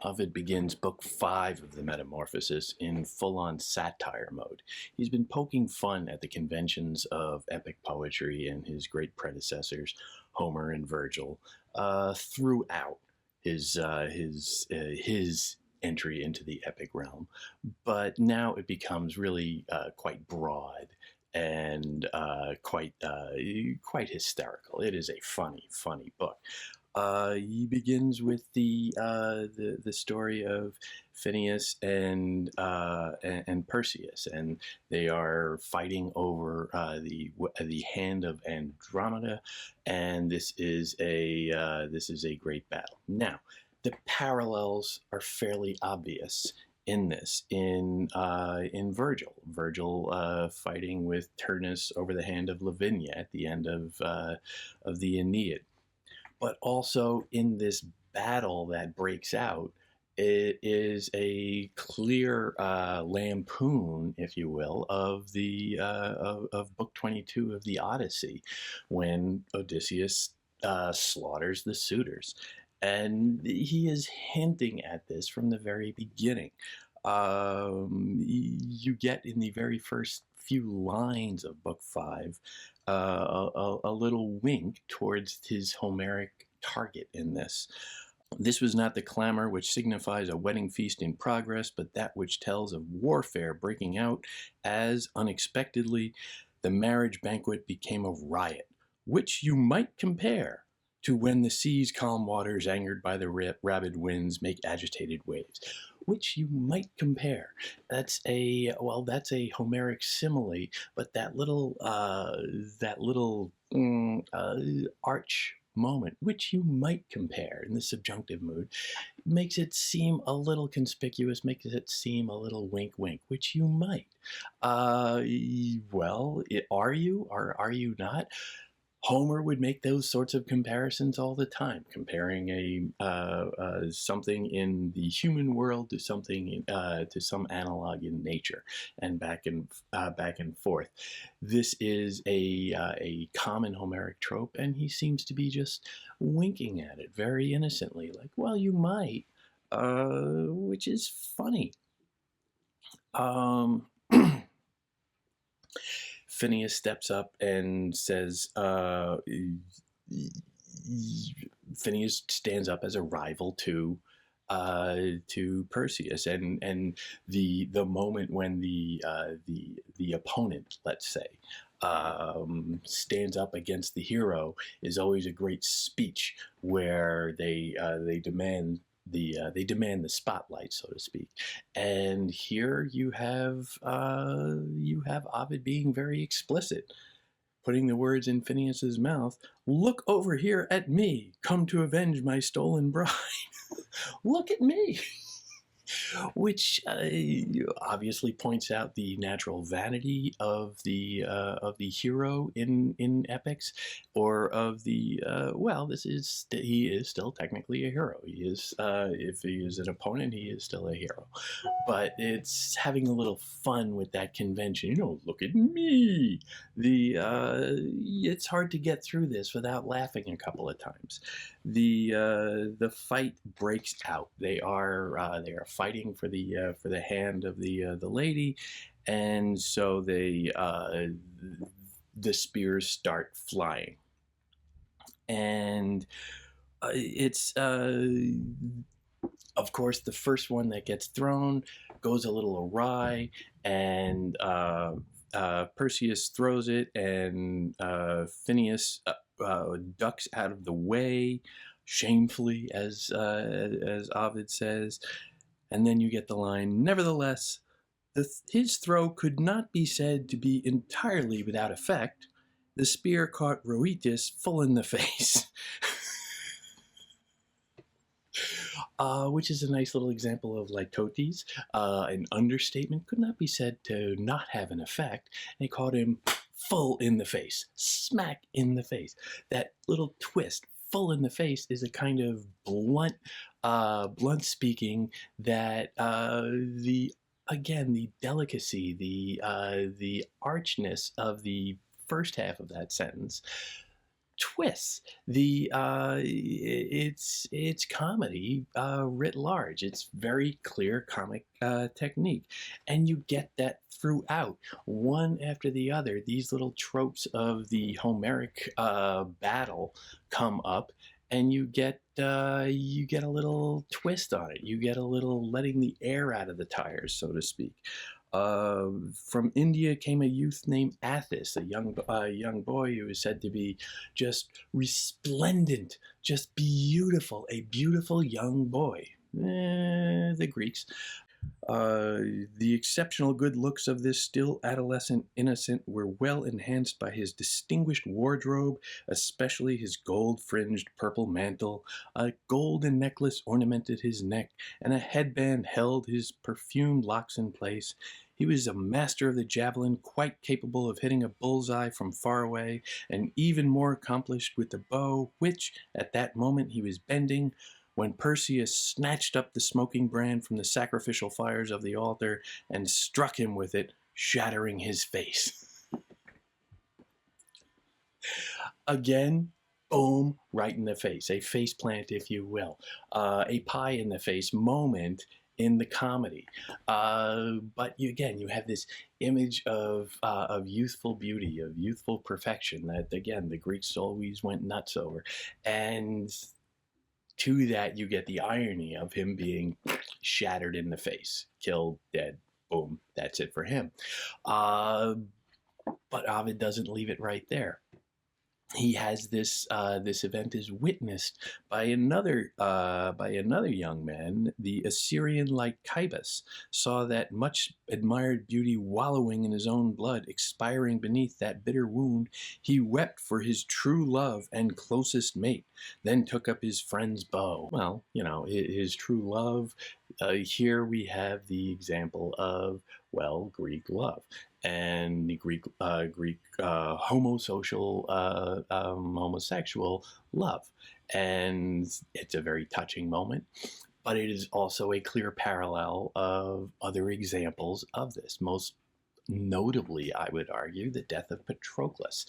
Ovid begins book 5 of the Metamorphoses in full-on satire mode. He's been poking fun at the conventions of epic poetry and his great predecessors, Homer and Virgil, throughout his entry into the epic realm. But now it becomes really quite broad and quite hysterical. It is a funny book. He begins with the story of Phineas and Perseus, and they are fighting over the hand of Andromeda, and this is a great battle. Now, the parallels are fairly obvious in this in Virgil fighting with Turnus over the hand of Lavinia at the end of the Aeneid, but also in this battle that breaks out, it is a clear lampoon, if you will, of of Book 22 of the Odyssey, when Odysseus slaughters the suitors, and he is hinting at this from the very beginning. You get in the very first few lines of Book 5 a little wink towards his Homeric target in this. This was not the clamor which signifies a wedding feast in progress, but that which tells of warfare breaking out, as unexpectedly the marriage banquet became a riot, which you might compare to when the sea's calm waters, angered by the rabid winds, make agitated waves. Which you might compare. That's a Homeric simile, but that little arch moment, which you might compare in the subjunctive mood, makes it seem a little conspicuous, makes it seem a little wink wink, which you might. Are you or are you not? Homer would make those sorts of comparisons all the time, comparing something in the human world to something to some analog in nature, and back and forth. This is a common Homeric trope, and he seems to be just winking at it very innocently, like, "Well, you might," which is funny. Um, Phineas steps up and says, Phineas stands up as a rival to Perseus, and the moment when the opponent, let's say, stands up against the hero is always a great speech where they demand the spotlight, so to speak. And here you have Ovid being very explicit, putting the words in Phineas's mouth. "Look over here at me, come to avenge my stolen bride." Look at me. Which obviously points out the natural vanity of the hero in epics, or of the he is still technically a hero. He is, if he is an opponent, he is still a hero. But it's having a little fun with that convention. Look at me. It's hard to get through this without laughing a couple of times. The fight breaks out. They are fighting for the hand of the lady, and so the spears start flying, and it's of course the first one that gets thrown goes a little awry, and Perseus throws it, and Phineas ducks out of the way shamefully, as Ovid says, and then you get the line, "Nevertheless, his throw could not be said to be entirely without effect. The spear caught Rhoetus full in the face." Which is a nice little example of litotes. An understatement could not be said to not have an effect, and it caught him full in the face, smack in the face. That little twist, full in the face, is a kind of blunt speaking that the delicacy, the archness of the first half of that sentence twists. It's comedy writ large. It's very clear comic technique, and you get that throughout, one after the other. These little tropes of the Homeric battle come up, and you get a little twist on it. You get a little letting the air out of the tires, so to speak. From India came a youth named Athos, a young boy who is said to be just resplendent, just beautiful, a beautiful young boy. The Greeks. The exceptional good looks of this still adolescent innocent were well enhanced by his distinguished wardrobe, especially his gold-fringed purple mantle. A golden necklace ornamented his neck, and a headband held his perfumed locks in place. He was a master of the javelin, quite capable of hitting a bullseye from far away, and even more accomplished with the bow, which, at that moment, he was bending, when Perseus snatched up the smoking brand from the sacrificial fires of the altar and struck him with it, shattering his face. Again, boom, right in the face. A face plant, if you will. A pie in the face moment in the comedy. But again, you have this image of youthful beauty, of youthful perfection that, again, the Greeks always went nuts over. And to that, you get the irony of him being shattered in the face, killed, dead, boom, that's it for him. But Ovid doesn't leave it right there. He has this event is witnessed by another young man. The Assyrian Lycabas saw that much admired beauty wallowing in his own blood, expiring beneath that bitter wound. He wept for his true love and closest mate, then took up his friend's bow. Well, his true love. Here we have the example of, well, Greek love. And the Greek homosocial, homosexual love. And it's a very touching moment, but it is also a clear parallel of other examples of this. Most notably, I would argue, the death of Patroclus.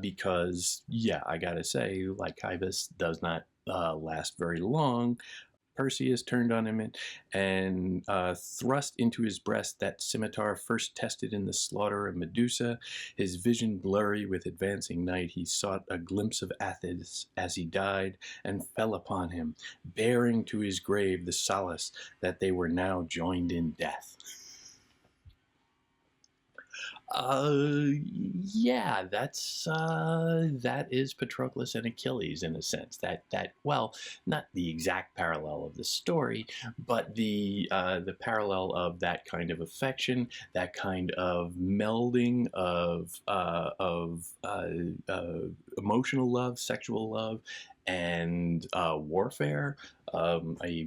Because, yeah, I gotta say, Lycabas does not last very long. Perseus turned on him and thrust into his breast that scimitar first tested in the slaughter of Medusa. His vision blurry with advancing night, he sought a glimpse of Athens as he died, and fell upon him, bearing to his grave the solace that they were now joined in death. Yeah, that is Patroclus and Achilles in a sense. That well, not the exact parallel of the story, but the parallel of that kind of affection, that kind of melding of emotional love, sexual love, and warfare. A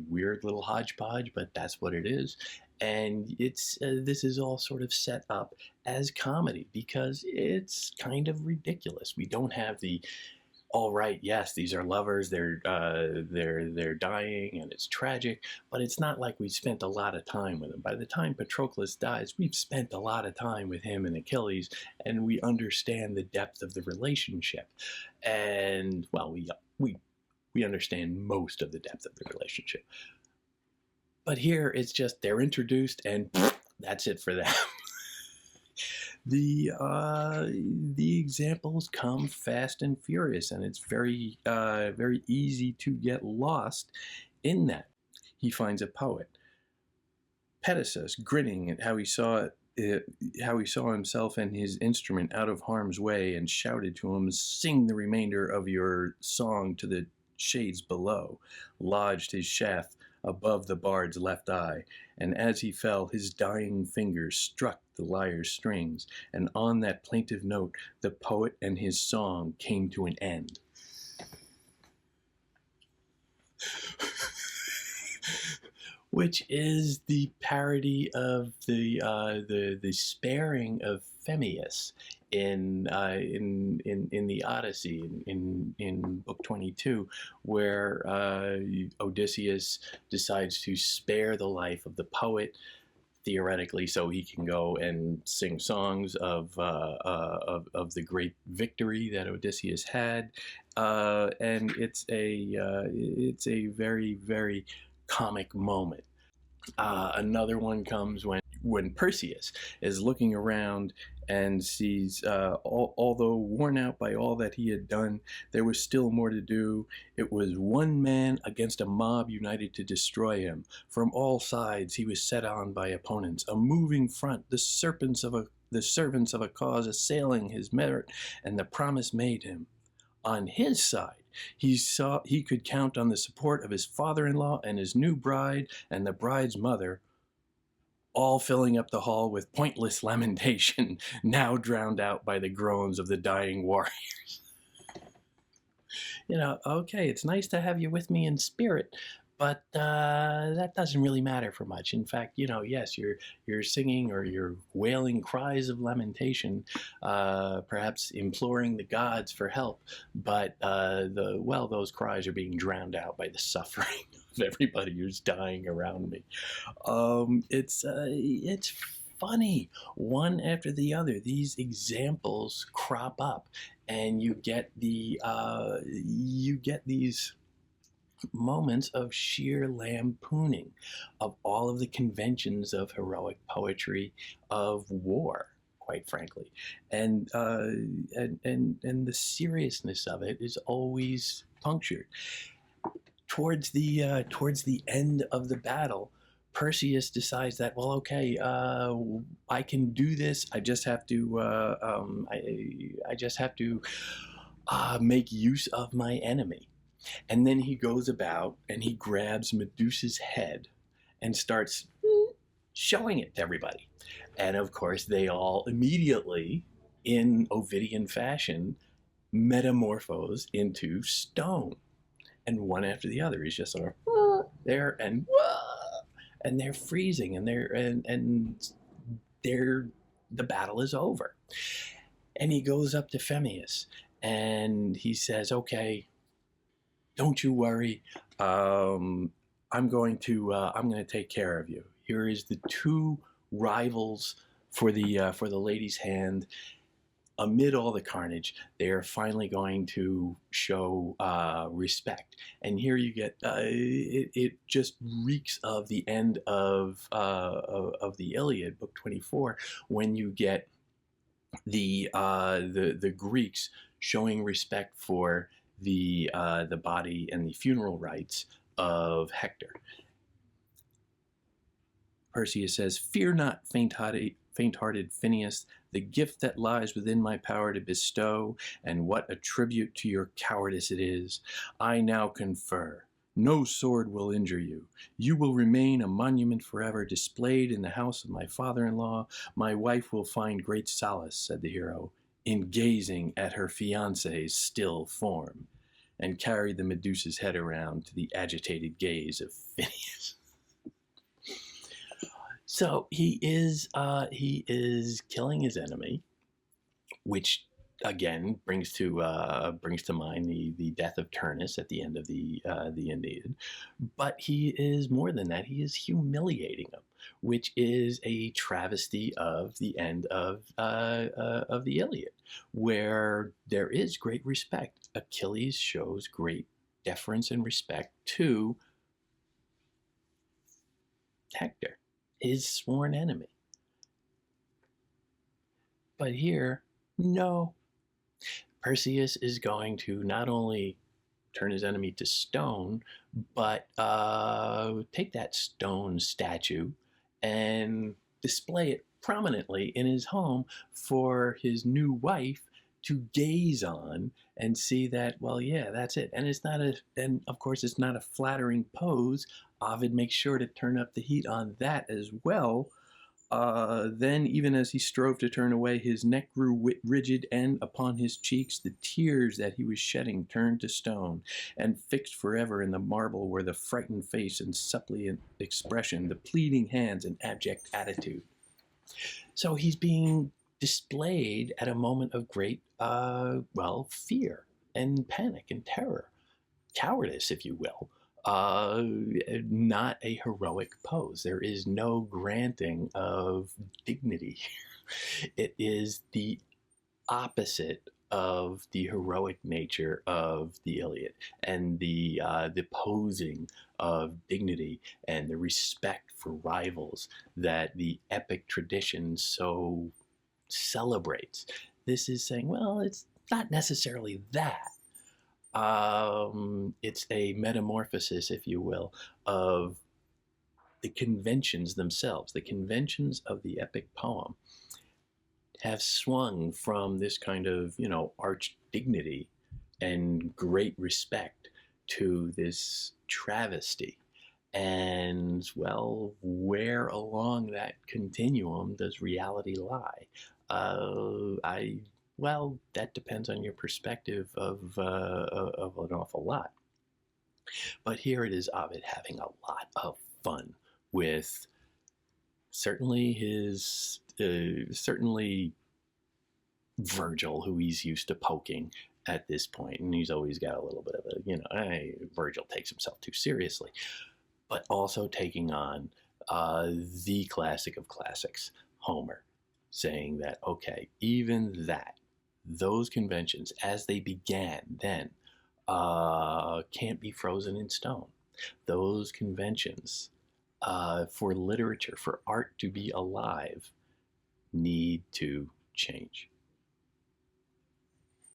weird little hodgepodge, but that's what it is. And it's this is all sort of set up as comedy because it's kind of ridiculous. We don't have the, all right, yes, these are lovers, they're dying, and it's tragic, but it's not like we spent a lot of time with them. By the time Patroclus dies, we've spent a lot of time with him and Achilles, and we understand the depth of the relationship. And, well, we understand most of the depth of the relationship. But here it's just they're introduced and that's it for them. The examples come fast and furious, and it's very easy to get lost in that. He finds a poet, Perseus, grinning at how he saw himself and his instrument out of harm's way, and shouted to him, "Sing the remainder of your song to the shades below," lodged his shaft above the bard's left eye, and as he fell, his dying fingers struck the lyre's strings, and on that plaintive note, the poet and his song came to an end. Which is the parody of the sparing of Phemius in the Odyssey in Book 22, where Odysseus decides to spare the life of the poet theoretically, so he can go and sing songs of the great victory that Odysseus had, and it's a very, very comic moment. Another one comes when Perseus is looking around and sees, although worn out by all that he had done, there was still more to do. It was one man against a mob united to destroy him. From all sides he was set on by opponents, a moving front, the servants of a cause assailing his merit and the promise made him. On his side, he saw he could count on the support of his father-in-law and his new bride and the bride's mother, all filling up the hall with pointless lamentation, now drowned out by the groans of the dying warriors. Okay, it's nice to have you with me in spirit, but that doesn't really matter for much. In fact, yes, you're singing or you're wailing cries of lamentation, perhaps imploring the gods for help, but those cries are being drowned out by the suffering of everybody who's dying around me. It's funny, one after the other. These examples crop up, and you get these moments of sheer lampooning of all of the conventions of heroic poetry, of war, quite frankly, and the seriousness of it is always punctured. Towards the end of the battle, Perseus decides that, well, okay, I can do this. I just have to make use of my enemy. And then he goes about and he grabs Medusa's head and starts showing it to everybody. And of course, they all immediately, in Ovidian fashion, metamorphose into stone. And one after the other, he's just sort of there and they're freezing, and the battle is over. And he goes up to Phemius and he says, "Okay, don't you worry. I'm going to take care of you. Here is the two rivals for the lady's hand. Amid all the carnage, they are finally going to show respect." And here you get it just reeks of the end of the Iliad, book 24, when you get the Greeks showing respect for the body and the funeral rites of Hector. Perseus says, "Fear not, faint-hearted Phineus, the gift that lies within my power to bestow, and what a tribute to your cowardice it is, I now confer. No sword will injure you. You will remain a monument forever, displayed in the house of my father-in-law. My wife will find great solace," said the hero, "in gazing at her fiancé's still form," and carried the Medusa's head around to the agitated gaze of Phineus. So he is killing his enemy, which again brings to mind the death of Turnus at the end of the Aeneid. But he is more than that. He is humiliating him, which is a travesty of the end of the Iliad, where there is great respect. Achilles shows great deference and respect to Hector, his sworn enemy. But here, no. Perseus is going to not only turn his enemy to stone, but take that stone statue and display it prominently in his home for his new wife to gaze on and see that, well, yeah, that's it. And of course it's not a flattering pose. Ovid makes sure to turn up the heat on that as well. Then, even as he strove to turn away, his neck grew rigid, and upon his cheeks the tears that he was shedding turned to stone, and fixed forever in the marble were the frightened face and suppliant expression, the pleading hands and abject attitude. So he's being displayed at a moment of great, fear and panic and terror, cowardice, if you will, uh, not a heroic pose. There is no granting of dignity. It is the opposite of the heroic nature of the Iliad, and the posing of dignity and the respect for rivals that the epic tradition so celebrates. This is saying, well, it's not necessarily that. It's a metamorphosis, if you will, of the conventions themselves. The conventions of the epic poem have swung from this kind of, arch dignity and great respect to this travesty. And, well, where along that continuum does reality lie? Well, that depends on your perspective of an awful lot. But here it is, Ovid having a lot of fun with certainly Virgil, who he's used to poking at this point, and he's always got a little bit of hey, Virgil takes himself too seriously, but also taking on the classic of classics, Homer, saying that, okay, even that, those conventions as they began then can't be frozen in stone. Those conventions for literature, for art to be alive, need to change.